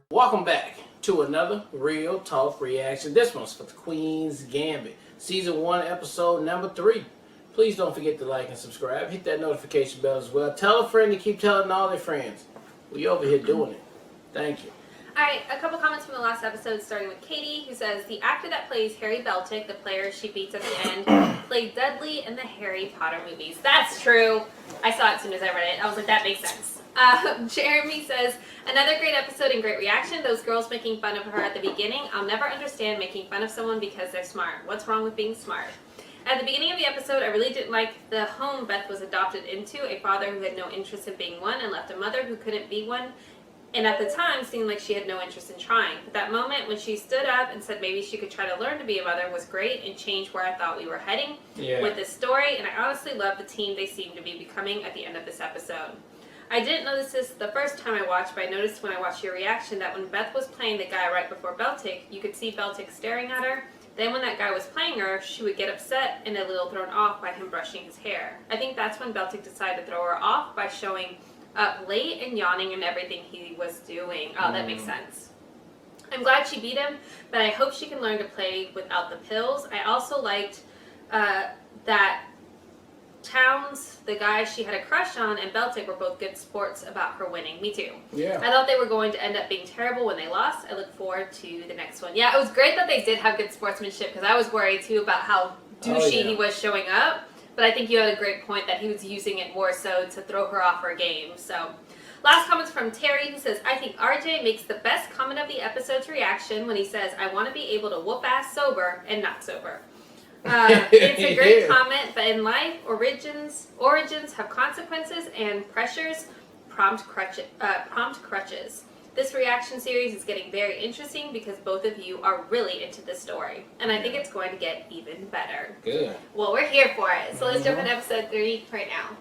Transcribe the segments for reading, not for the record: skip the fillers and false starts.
Welcome back to another Real Talk reaction. This one's for the Queen's Gambit, Season 1, Episode number 3. Please don't forget to like and subscribe. Hit that notification bell as well. Tell a friend to keep telling all their friends. We over here doing it. Thank you. Alright, a couple comments from the last episode, starting with Katie, who says, the actor that plays Harry Beltic, the player she beats at the end, played Dudley in the Harry Potter movies. That's true. I saw it as soon as I read it. I was like, that makes sense. Jeremy says, another great episode and great reaction. Those girls making fun of her at the beginning. I'll never understand making fun of someone because they're smart. What's wrong with being smart? At the beginning of the episode, I really didn't like the home Beth was adopted into, a father who had no interest in being one and left a mother who couldn't be one, and at the time seemed like she had no interest in trying. But that moment when she stood up and said maybe she could try to learn to be a mother was great and changed where I thought we were heading with this story, and I honestly love the team they seem to be becoming at the end of this episode. I didn't notice this the first time I watched, but I noticed when I watched your reaction that when Beth was playing the guy right before Beltic, you could see Beltic staring at her. Then when that guy was playing her, she would get upset and a little thrown off by him brushing his hair. I think that's when Beltic decided to throw her off by showing up late and yawning and everything he was doing. Oh, that makes sense. I'm glad she beat him, but I hope she can learn to play without the pills. I also liked that Towns, the guy she had a crush on, and Beltic were both good sports about her winning. Me too. Yeah. I thought they were going to end up being terrible when they lost. I look forward to the next one. Yeah, it was great that they did have good sportsmanship because I was worried too about how douchey he was showing up. But I think you had a great point that he was using it more so to throw her off her game. So, last comments from Terry, who says, I think RJ makes the best comment of the episode's reaction when he says, I want to be able to whoop ass sober and not sober. It's a great comment, but in life, origins have consequences and pressures prompt crutches. This reaction series is getting very interesting because both of you are really into this story, and I think it's going to get even better. Good. Well, we're here for it, so let's jump into episode 3 right now.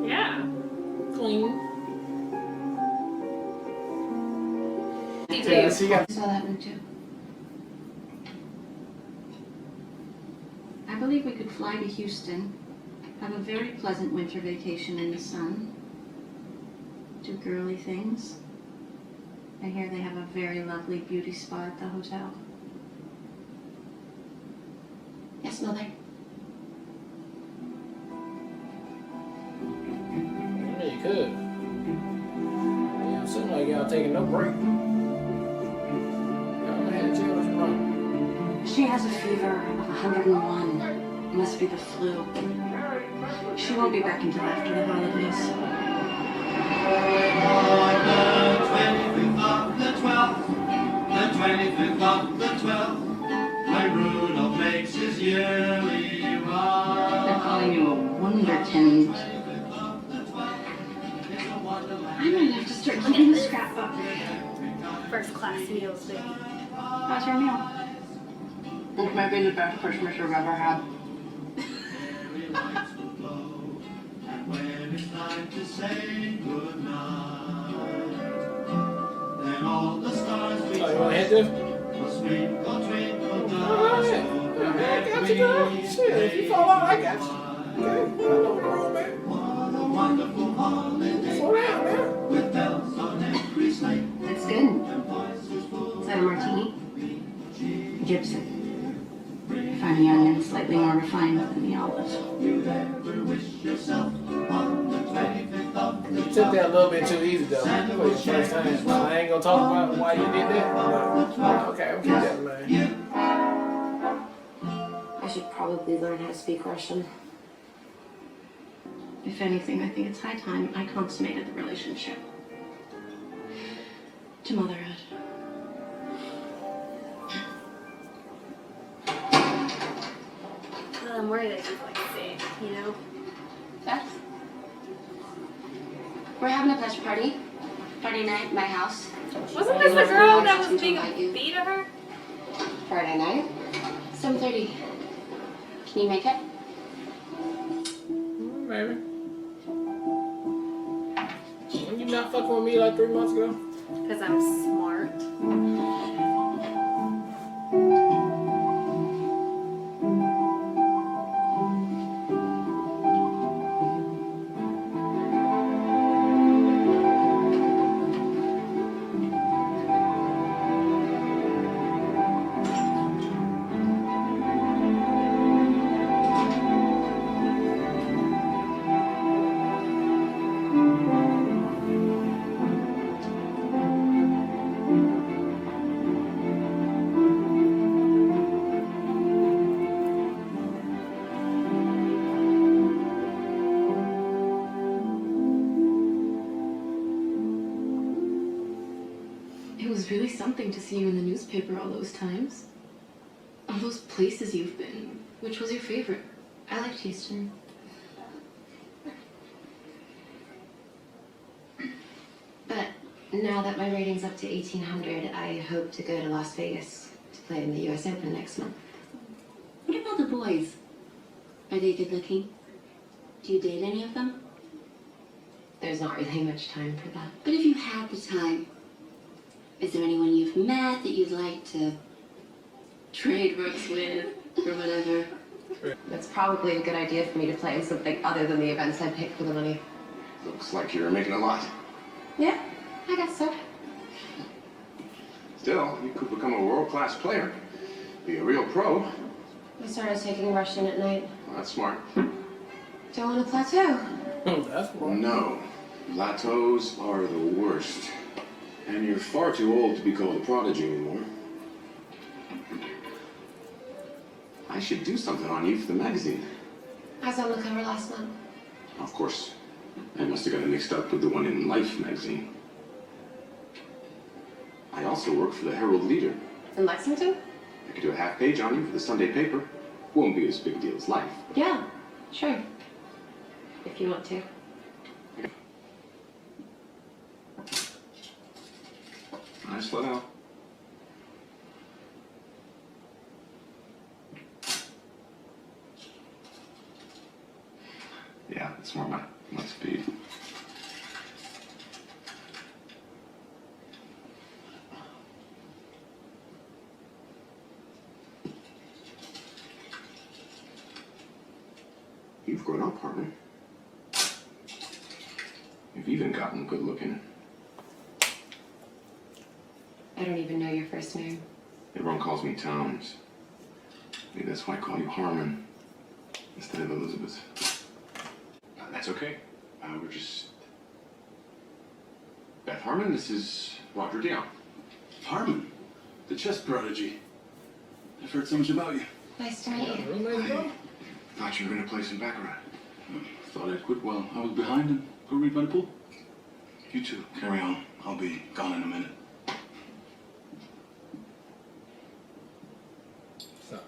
Yeah. Clean. Yeah, I saw that one too. I believe we could fly to Houston, have a very pleasant winter vacation in the sun, do girly things. I hear they have a very lovely beauty spa at the hotel. Yes, Mother? Yeah, you could. Yeah, it seems like y'all taking no break. Y'all had to what's wrong? She has a fever of 101, Must be the flu. She won't be back until after the holidays. The 25th of the 12th, when Rudolph makes his yearly round. They're calling you a wonderkind. I might have to start keeping the scrapbook. First class meals, baby. How's your meal? It might be the best Christmas I've ever had. And when it's time to say goodnight, then all the stars we Oh, you want to hit this? will twinkle, twinkle, All right. I got you, girl. Shit, if you fall out, I got you. Okay? I know what's wrong, man. What a wonderful holiday. Slow down, man. With bells on every sleigh. That's good. And voices full Is that a martini? Gibson. Fine onion, slightly more refined than the olive. you ever wish yourself on the 25th of the You took that a little bit too easy, though. For your first time. I ain't gonna talk about why you did that. No. Okay, I'm keep that in mind. I should probably learn how to speak Russian. If anything, I think it's high time I consummated the relationship. To motherhood. I'm worried that she's like sick, you know? Beth? We're having a bachelor party. Friday night at my house. Wasn't this the girl that was being beat at her? Friday night? 7:30. Can you make it? Maybe. You not fucking with me like 3 months ago? Because I'm smart. It was really something to see you in the newspaper all those times. All those places you've been. Which was your favorite? I liked Houston. But now that my rating's up to 1800, I hope to go to Las Vegas to play in the US Open next month. What about the boys? Are they good looking? Do you date any of them? There's not really much time for that. But if you had the time, is there anyone you've met that you'd like to trade ropes with or whatever? That's probably a good idea for me to play in something other than the events I pick for the money. Looks like you're making a lot. Yeah, I guess so. Still, you could become a world-class player. Be a real pro. Well, I started taking Russian at night. that's smart. Don't want to plateau. That's wrong. No. Plateaus are the worst. And you're far too old to be called a prodigy anymore. I should do something on you for the magazine. I was on the cover last month. Of course. I must have got it mixed up with the one in Life magazine. I also work for the Herald Leader. In Lexington? I could do a half page on you for the Sunday paper. Won't be as big a deal as Life. Yeah, sure. If you want to. I slow down. Yeah, it's more my speed. You've grown up, partner. You've even gotten good looking. I don't even know your first name. Everyone calls me Towns. Maybe that's why I call you Harmon instead of Elizabeth. That's okay. We're just... Beth Harmon, this is Roger Dion. Harmon, the chess prodigy. I've heard so much about you. Nice to meet you. Real nice girl. Thought you were gonna play some baccarat. Thought I'd quit while I was behind and go read by the pool. You two, carry on. I'll be gone in a minute. Sorry.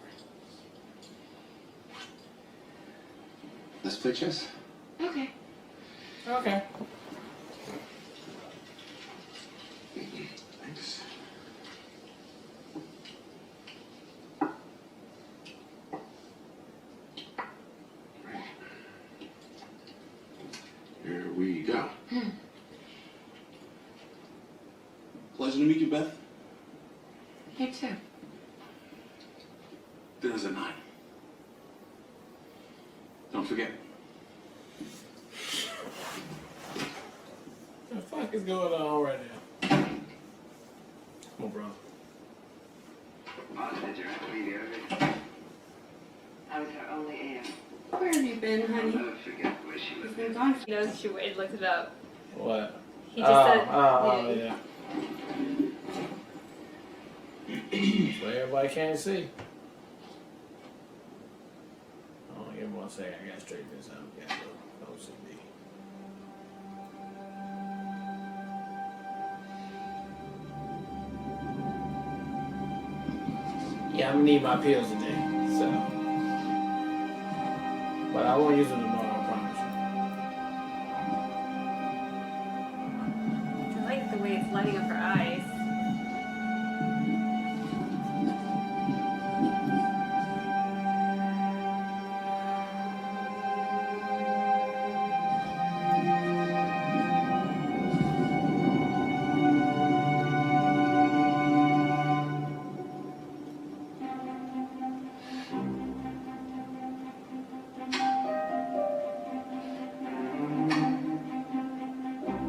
Let's play chess. Okay. Okay. Thanks. Right. Here we go. Pleasure to meet you, Beth. You too. Dinner's at 9. Don't forget. What the fuck is going on right now? Come on, bro. Mom, did you have to be there? I was her only aunt. Where have you been, I'll honey? never forget the way she You've was. been gone. He knows she looked it up. What? He just said, yeah. So everybody can't see. Oh, give me 1 second. I gotta straighten this out. Got a little OCD. Yeah, I'm gonna need my pills today, so. But I won't use them tomorrow, I promise you. I like the way it's lighting up her eyes.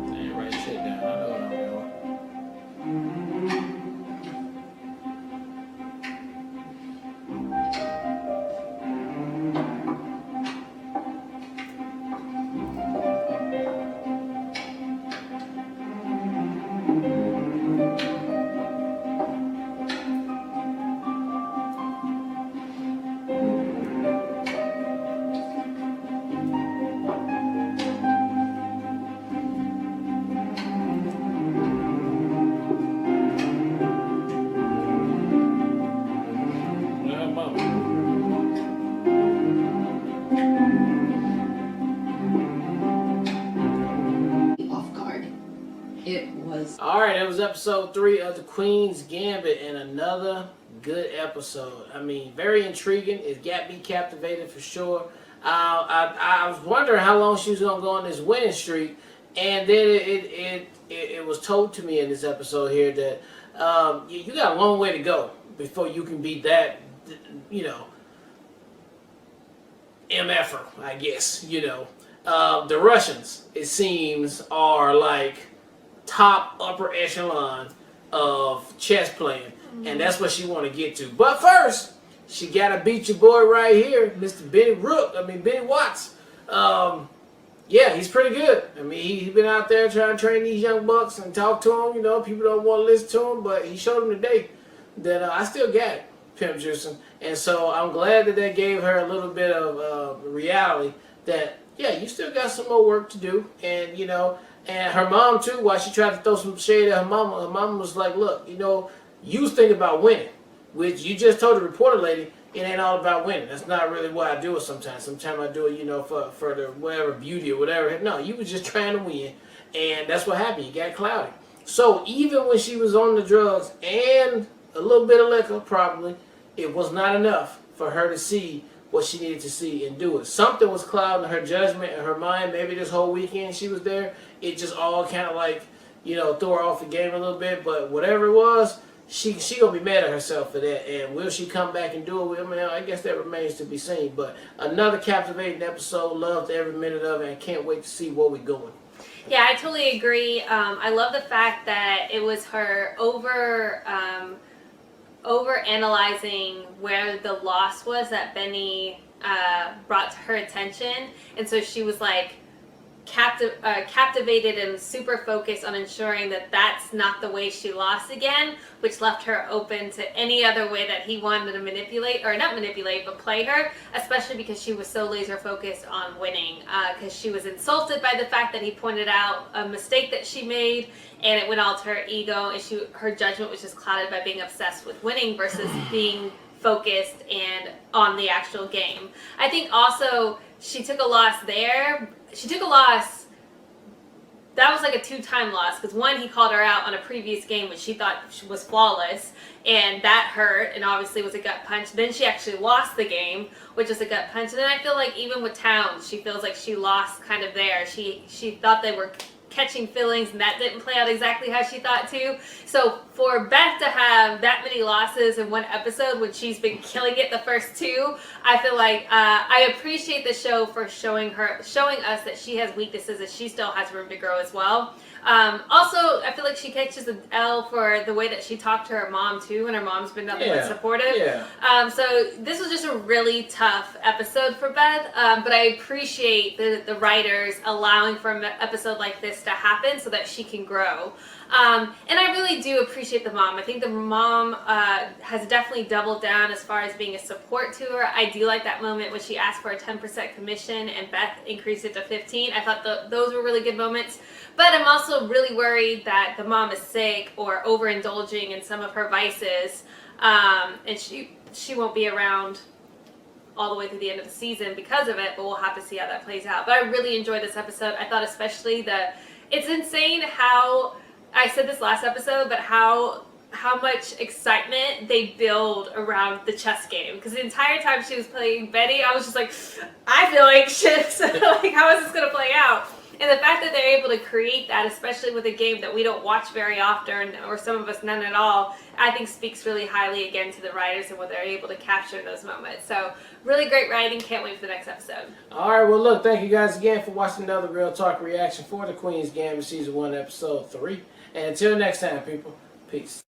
I ain't write shit down. I know what I'm doing. Yeah, mama. Off guard. It was All right, that was episode 3 of the Queen's Gambit, and another good episode. I mean, very intriguing. It got me captivated for sure. I was wondering how long she was gonna go on this winning streak, and then it was told to me in this episode here that you got a long way to go before you can beat that, you know, MFer, I guess. You know, the Russians, it seems, are like top upper echelon of chess playing, and that's what she want to get to. But first, she gotta beat your boy right here, Mr. Benny Watts. Yeah, he's pretty good. I mean, he's been out there trying to train these young bucks and talk to them. You know, people don't want to listen to him, but he showed them today that I still got it, Pimp Juicing. And so I'm glad that they gave her a little bit of reality that, yeah, you still got some more work to do. And, you know, and her mom, too, while she tried to throw some shade at her mama was like, look, you know, you was thinking about winning, which you just told the reporter lady, it ain't all about winning. That's not really why I do it sometimes. Sometimes I do it, you know, for the whatever beauty or whatever. No, you was just trying to win, and that's what happened. You got clouded. So even when she was on the drugs and a little bit of liquor, probably, it was not enough for her to see what she needed to see and do it. Something was clouding her judgment and her mind. Maybe this whole weekend she was there, it just all kind of like, you know, threw her off the game a little bit. But whatever it was, she gonna be mad at herself for that. And will she come back and do it with me? I guess that remains to be seen. But another captivating episode. Loved every minute of it, and can't wait to see where we're going. Yeah, I totally agree. I love the fact that it was her over analyzing where the loss was that Benny brought to her attention, and so she was like, captivated and super focused on ensuring that that's not the way she lost again, which left her open to any other way that he wanted to manipulate, or not manipulate, but play her, especially because she was so laser focused on winning, because she was insulted by the fact that he pointed out a mistake that she made, and it went all to her ego, and her judgment was just clouded by being obsessed with winning versus being focused and on the actual game. I think also she took a loss there. She took a loss. That was like a 2-time loss, because one, he called her out on a previous game which she thought was flawless, and that hurt, and obviously was a gut punch. Then she actually lost the game, which was a gut punch. And then I feel like even with Towns, she feels like she lost kind of there. She thought they were catching feelings, and that didn't play out exactly how she thought to. So for Beth to have that many losses in one episode when she's been killing it the first 2, I feel like I appreciate the show for showing us that she has weaknesses, that she still has room to grow as well. Also, I feel like she catches an L for the way that she talked to her mom too, and her mom's been nothing but supportive. Yeah. So this was just a really tough episode for Beth, but I appreciate the writers allowing for an episode like this to happen so that she can grow. And I really do appreciate the mom. I think the mom has definitely doubled down as far as being a support to her. I do like that moment when she asked for a 10% commission and Beth increased it to 15%. I thought those were really good moments. But I'm also really worried that the mom is sick or overindulging in some of her vices, and she won't be around all the way through the end of the season because of it, but we'll have to see how that plays out. But I really enjoyed this episode. I thought especially it's insane how, I said this last episode, but how much excitement they build around the chess game. Because the entire time she was playing Betty, I was just like, I feel anxious. Like, how is this going to play out? And the fact that they're able to create that, especially with a game that we don't watch very often, or some of us none at all, I think speaks really highly again to the writers and what they're able to capture in those moments. So really great writing. Can't wait for the next episode. All right, well, look, thank you guys again for watching another Real Talk reaction for the Queen's Gambit Season 1, Episode 3. And until next time, people, peace.